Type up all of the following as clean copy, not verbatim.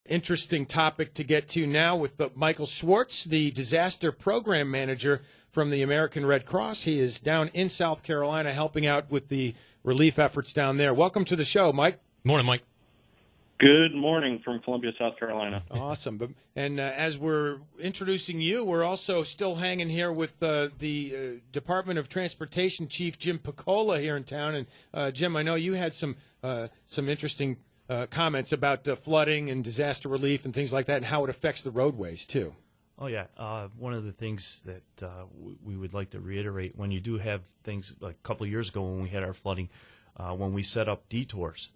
interesting topic to get to now with Michael Schwartz, the disaster program manager from the American Red Cross. He is down in South Carolina helping out with the relief efforts down there. Welcome to the show, Mike. Morning, Mike. Good morning from Columbia, South Carolina. Awesome. And as we're introducing you, we're also still hanging here with the Department of Transportation Chief Jim Piccola here in town. And Jim, I know you had some interesting comments about flooding and disaster relief and things like that, and how it affects the roadways too. Oh yeah, one of the things that we would like to reiterate, when you do have things like a couple of years ago when we had our flooding, when we set up detours,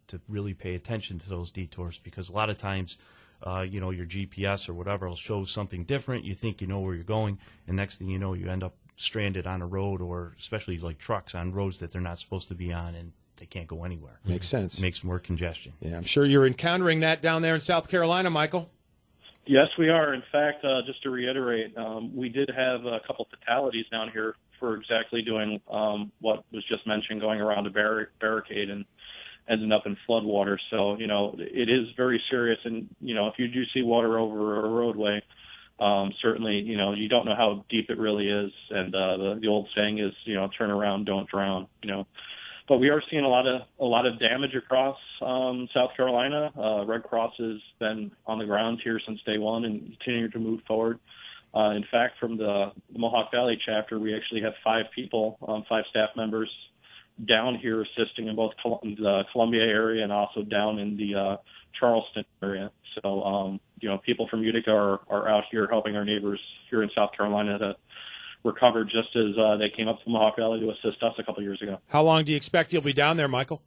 to really pay attention to those detours, because a lot of times, your GPS or whatever will show something different. You think you know where you're going, and next thing you know, you end up stranded on a road, or especially like trucks on roads that they're not supposed to be on, and they can't go anywhere. Makes sense. It makes more congestion. Yeah, I'm sure you're encountering that down there in South Carolina, Michael. Yes, we are. In fact, just to reiterate, we did have a couple fatalities down here for exactly doing what was just mentioned, going around a barricade and ending up in floodwater. So, it is very serious. And, if you do see water over a roadway, certainly, you don't know how deep it really is. And the old saying is, turn around, don't drown, But we are seeing a lot of damage across South Carolina. Red Cross has been on the ground here since day one and continuing to move forward. In fact, from the Mohawk Valley Chapter, we actually have 5 people, 5 staff members down here assisting in both the Columbia area and also down in the Charleston area. So, people from Utica are out here helping our neighbors here in South Carolina to recover, just as they came up to Mohawk Valley to assist us a couple years ago. How long do you expect you'll be down there, Michael?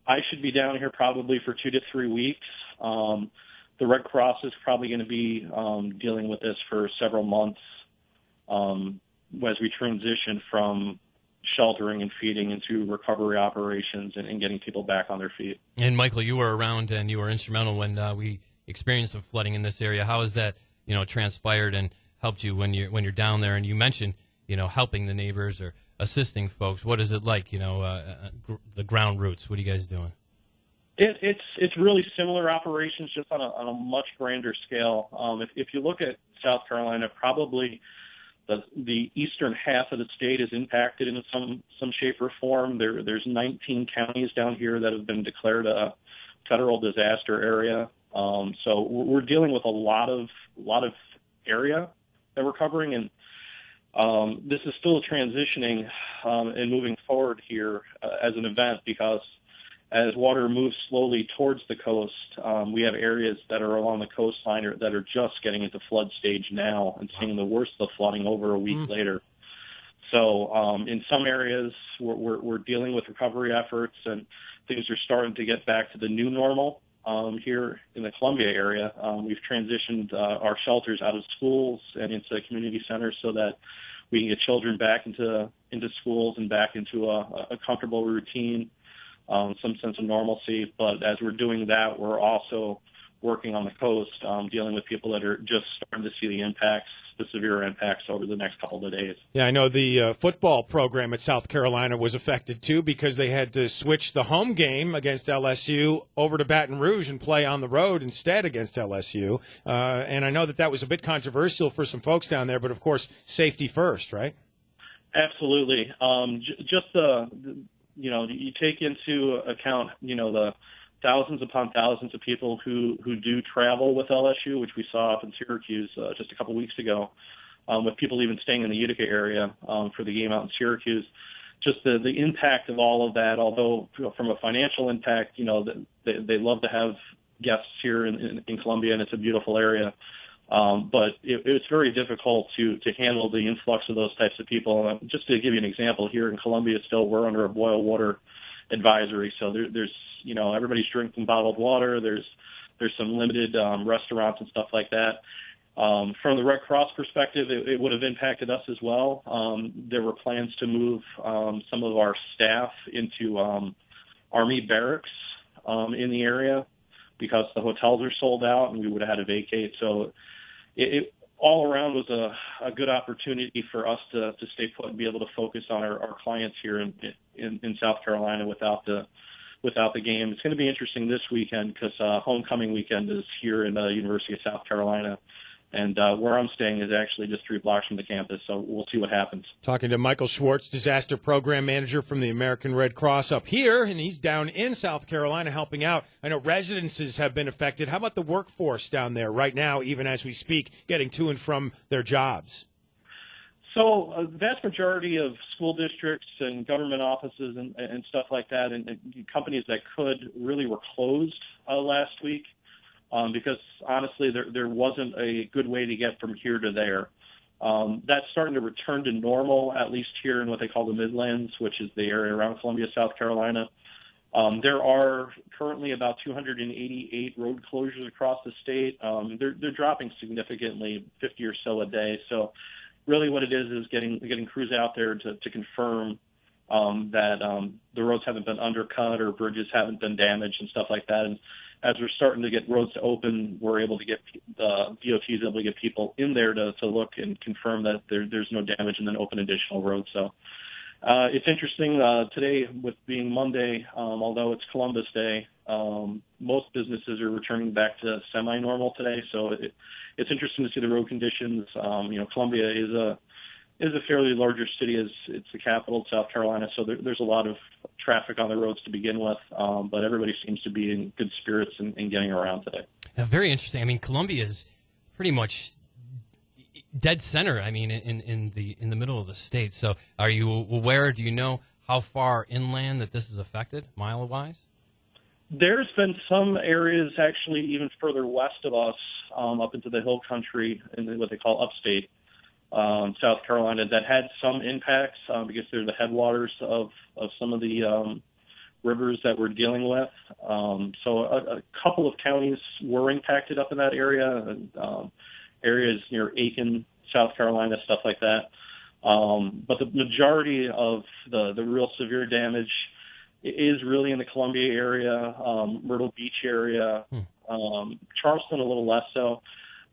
I should be down here probably for 2 to 3 weeks. The Red Cross is probably going to be dealing with this for several months as we transition from sheltering and feeding into recovery operations and getting people back on their feet. And Michael, you were around and you were instrumental when we experienced some flooding in this area. How has that, transpired and helped you when you're down there? And you mentioned, helping the neighbors or assisting folks. What is it like, the ground roots? What are you guys doing? It's really similar operations, just on a much grander scale. If you look at South Carolina, probably the eastern half of the state is impacted in some shape or form. There's 19 counties down here that have been declared a federal disaster area. So we're dealing with a lot of area that we're covering, and this is still transitioning and moving forward here as an event, because as water moves slowly towards the coast, we have areas that are along the coastline that are just getting into flood stage now and seeing the worst of the flooding over a week later. So in some areas, we're dealing with recovery efforts, and things are starting to get back to the new normal. Here in the Columbia area, we've transitioned our shelters out of schools and into community centers so that we can get children back into schools and back into a comfortable routine, some sense of normalcy. But as we're doing that, we're also working on the coast, dealing with people that are just starting to see the severe impacts over the next couple of days. Yeah, I know the football program at South Carolina was affected too, because they had to switch the home game against LSU over to Baton Rouge and play on the road instead against LSU. And I know that was a bit controversial for some folks down there, but of course, safety first, right? Absolutely. You take into account, the thousands upon thousands of people who do travel with LSU, which we saw up in Syracuse just a couple weeks ago, with people even staying in the Utica area for the game out in Syracuse. Just the impact of all of that, although from a financial impact, they love to have guests here in Columbia, and it's a beautiful area. But it's very difficult to handle the influx of those types of people. Just to give you an example, here in Columbia, still we're under a boil water advisory, so there's everybody's drinking bottled water. There's some limited restaurants and stuff like that. From the Red Cross perspective, it would have impacted us as well. There were plans to move some of our staff into Army barracks in the area because the hotels are sold out and we would have had to vacate. So it all around was a good opportunity for us to stay put and be able to focus on our clients here in South Carolina without the without the game. It's going to be interesting this weekend because homecoming weekend is here in the University of South Carolina. And where I'm staying is actually just 3 blocks from the campus, so we'll see what happens. Talking to Michael Schwartz, Disaster Program Manager from the American Red Cross up here, and he's down in South Carolina helping out. I know residences have been affected. How about the workforce down there right now, even as we speak, getting to and from their jobs? So the vast majority of school districts and government offices and stuff like that and companies that could really were closed last week. Because honestly, there wasn't a good way to get from here to there. That's starting to return to normal, at least here in what they call the Midlands, which is the area around Columbia, South Carolina. There are currently about 288 road closures across the state. They're dropping significantly, 50 or so a day. So really what it is getting crews out there to confirm that the roads haven't been undercut or bridges haven't been damaged and stuff like that. And as we're starting to get roads to open, we're able to get DOT is able to get people in there to look and confirm that there's no damage and then open additional roads. So it's interesting today with being Monday, although it's Columbus Day, most businesses are returning back to semi-normal today. So it's interesting to see the road conditions. Columbia is a fairly larger city as it's the capital of South Carolina, so there's a lot of traffic on the roads to begin with, but everybody seems to be in good spirits in getting around today. Very interesting. I mean, Columbia is pretty much dead center. I mean, in the middle of the state. So, are you aware? Do you know how far inland that this is affected, mile-wise? There's been some areas actually even further west of us, up into the hill country in what they call upstate South Carolina, that had some impacts because they're the headwaters of some of the rivers that we're dealing with. So a couple of counties were impacted up in that area, areas near Aiken, South Carolina, stuff like that. But the majority of the real severe damage is really in the Columbia area, Myrtle Beach area, Charleston a little less so.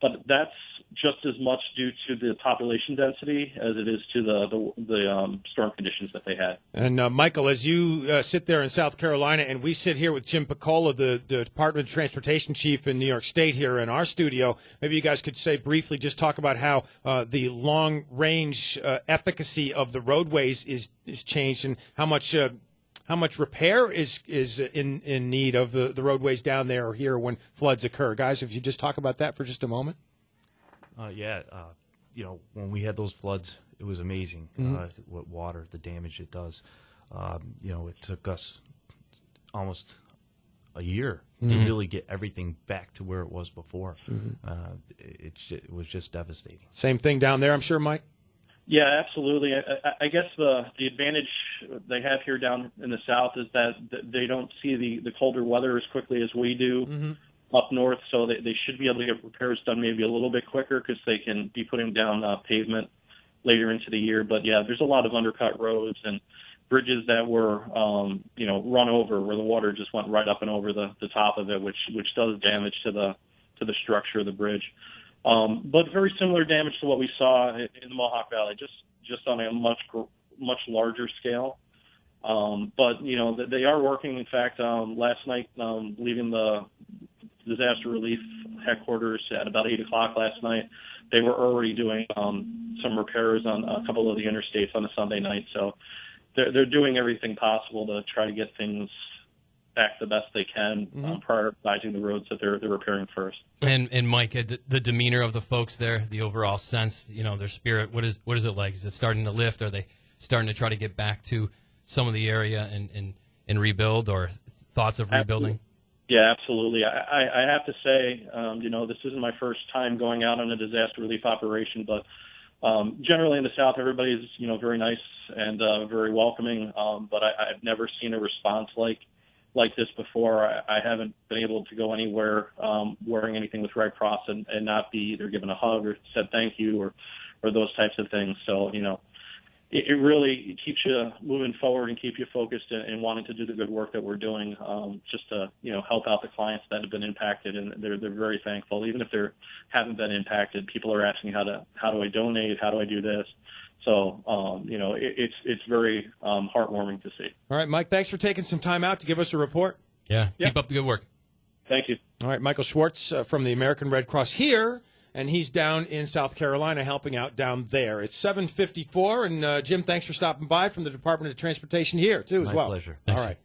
But that's just as much due to the population density as it is to the storm conditions that they had. And Michael, as you sit there in South Carolina, and we sit here with Jim Piccola, the Department of Transportation Chief in New York State, here in our studio, maybe you guys could say briefly, just talk about how the long-range efficacy of the roadways is changed, and how much repair is in need of the roadways down there or here when floods occur. Guys, if you just talk about that for just a moment. When we had those floods, it was amazing what water, the damage it does. It took us almost a year to really get everything back to where it was before. It was just devastating. Same thing down there, I'm sure, Mike? Yeah, absolutely. I guess the advantage they have here down in the south is that they don't see the colder weather as quickly as we do up north, so they should be able to get repairs done maybe a little bit quicker because they can be putting down pavement later into the year. But, yeah, there's a lot of undercut roads and bridges that were, run over where the water just went right up and over the top of it, which does damage to the structure of the bridge. But very similar damage to what we saw in the Mohawk Valley, just on a much larger scale. But they are working. In fact, last night, leaving the disaster relief headquarters at about 8 o'clock last night, they were already doing some repairs on a couple of the interstates on a Sunday night. So they're doing everything possible to try to get things back the best they can, prioritizing the roads that they're repairing first. And Mike, the demeanor of the folks there, the overall sense, their spirit, what is it like? Is it starting to lift? Are they starting to try to get back to some of the area and rebuild, or thoughts of rebuilding? Yeah, absolutely. I have to say, this isn't my first time going out on a disaster relief operation, but generally in the South, everybody's, very nice and very welcoming. But I've never seen a response like this before. I haven't been able to go anywhere wearing anything with Red Cross and not be either given a hug or said thank you or those types of things. So, it really keeps you moving forward and keep you focused and wanting to do the good work that we're doing, just to, help out the clients that have been impacted. And they're very thankful. Even if they haven't been impacted, people are asking how do I donate? How do I do this? So, it's very heartwarming to see. All right, Mike, thanks for taking some time out to give us a report. Yeah. Yeah. Keep up the good work. Thank you. All right, Michael Schwartz from the American Red Cross here, and he's down in South Carolina helping out down there. It's 7:54, and Jim, thanks for stopping by from the Department of Transportation here, too, as My well. pleasure. All right.